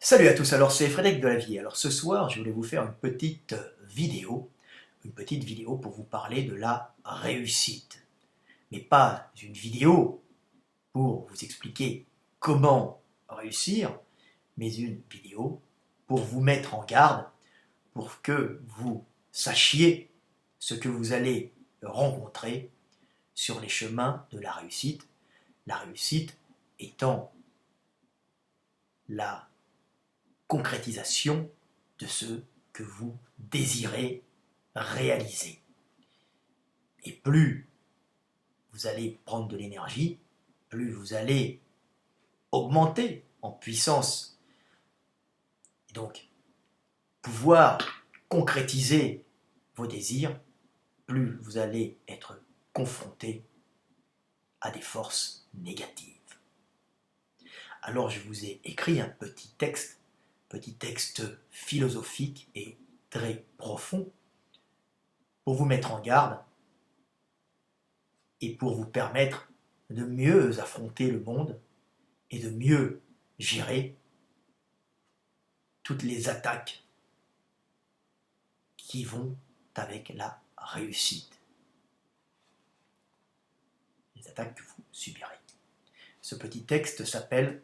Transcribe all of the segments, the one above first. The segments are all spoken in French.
Salut à tous, alors c'est Frédéric de la Vie. Alors ce soir, je voulais vous faire une petite vidéo pour vous parler de la réussite. Mais pas une vidéo pour vous expliquer comment réussir, mais une vidéo pour vous mettre en garde, pour que vous sachiez ce que vous allez rencontrer sur les chemins de la réussite. La réussite étant la concrétisation de ce que vous désirez réaliser. Et plus vous allez prendre de l'énergie, plus vous allez augmenter en puissance. Et donc, pouvoir concrétiser vos désirs, plus vous allez être confronté à des forces négatives. Alors je vous ai écrit un petit texte philosophique et très profond pour vous mettre en garde et pour vous permettre de mieux affronter le monde et de mieux gérer toutes les attaques qui vont avec la réussite. Les attaques que vous subirez. Ce petit texte s'appelle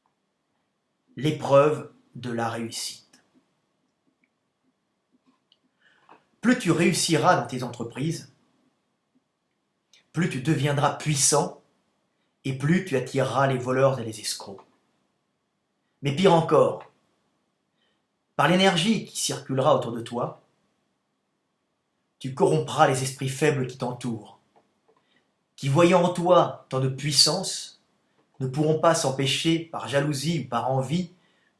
« L'épreuve de la réussite ». Plus tu réussiras dans tes entreprises, plus tu deviendras puissant et plus tu attireras les voleurs et les escrocs. Mais pire encore, par l'énergie qui circulera autour de toi, tu corrompras les esprits faibles qui t'entourent, qui voyant en toi tant de puissance, ne pourront pas s'empêcher par jalousie ou par envie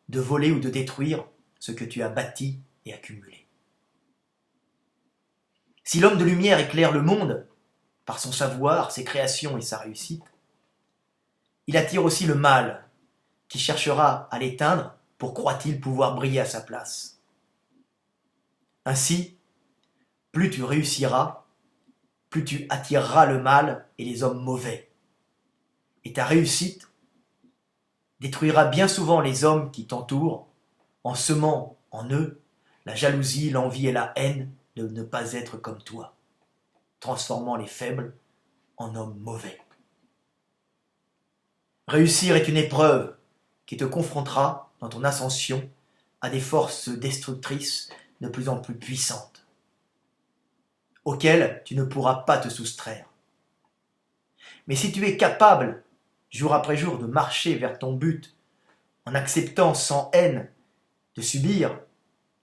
de voler ou de détruire ce que tu as bâti et accumulé. Si l'homme de lumière éclaire le monde par son savoir, ses créations et sa réussite, il attire aussi le mal qui cherchera à l'éteindre pour croit-il pouvoir briller à sa place. Ainsi, plus tu réussiras, plus tu attireras le mal et les hommes mauvais. Et ta réussite détruira bien souvent les hommes qui t'entourent en semant en eux la jalousie, l'envie et la haine de ne pas être comme toi, transformant les faibles en hommes mauvais. Réussir est une épreuve qui te confrontera dans ton ascension à des forces destructrices de plus en plus puissantes, auxquelles tu ne pourras pas te soustraire. Mais si tu es capable, jour après jour, de marcher vers ton but, en acceptant sans haine de subir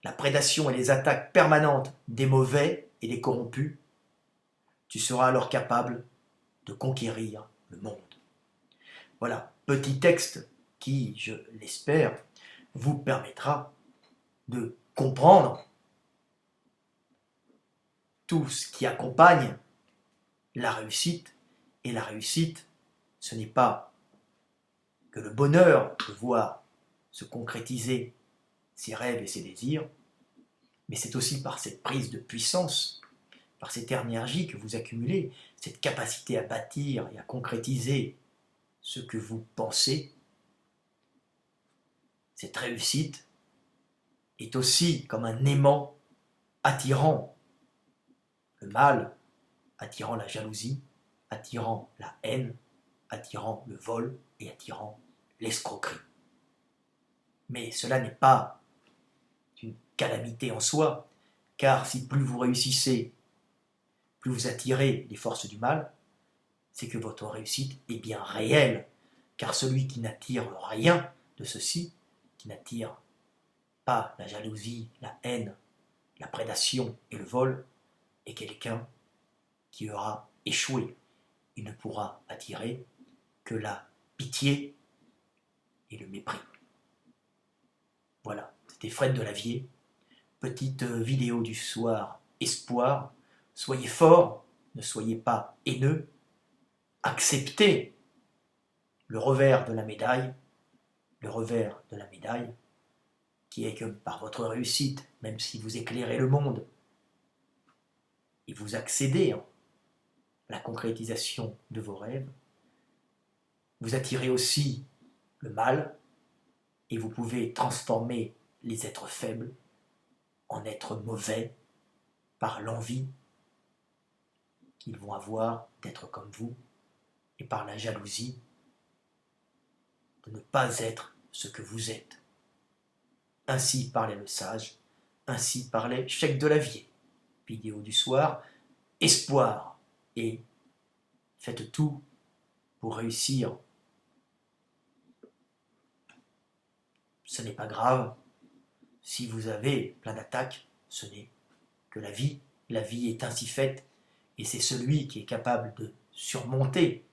la prédation et les attaques permanentes des mauvais et des corrompus, tu seras alors capable de conquérir le monde. Voilà, petit texte qui, je l'espère, vous permettra de comprendre tout ce qui accompagne la réussite. Et la réussite, ce n'est pas que le bonheur de voir se concrétiser ses rêves et ses désirs, mais c'est aussi par cette prise de puissance, par cette énergie que vous accumulez, cette capacité à bâtir et à concrétiser ce que vous pensez. Cette réussite est aussi comme un aimant attirant le mal, attirant la jalousie, attirant la haine, attirant le vol et attirant l'escroquerie. Mais cela n'est pas une calamité en soi, car si plus vous réussissez, plus vous attirez les forces du mal, c'est que votre réussite est bien réelle, car celui qui n'attire rien de ceci, qui n'attire pas la jalousie, la haine, la prédation et le vol, est quelqu'un qui aura échoué. Il ne pourra attirer que la pitié et le mépris. Voilà, c'était Fred de la Vie. Petite vidéo du soir, espoir. Soyez forts, ne soyez pas haineux. Acceptez le revers de la médaille, qui est que par votre réussite, même si vous éclairez le monde, et vous accédez à la concrétisation de vos rêves, vous attirez aussi le mal, et vous pouvez transformer les êtres faibles en êtres mauvais par l'envie qu'ils vont avoir d'être comme vous et par la jalousie de ne pas être ce que vous êtes. Ainsi parlait le sage, ainsi parlait Cheikh de la Vie. Vidéo du soir, espoir, et faites tout pour réussir. Ce n'est pas grave. Si vous avez plein d'attaques, ce n'est que la vie. La vie est ainsi faite, et c'est celui qui est capable de surmonter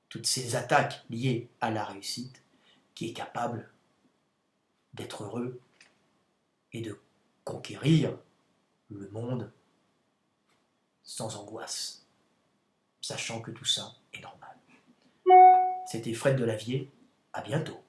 toutes ces attaques liées à la réussite qui est capable d'être heureux et de conquérir le monde sans angoisse, sachant que tout ça est normal. C'était Fred Delavier, à bientôt.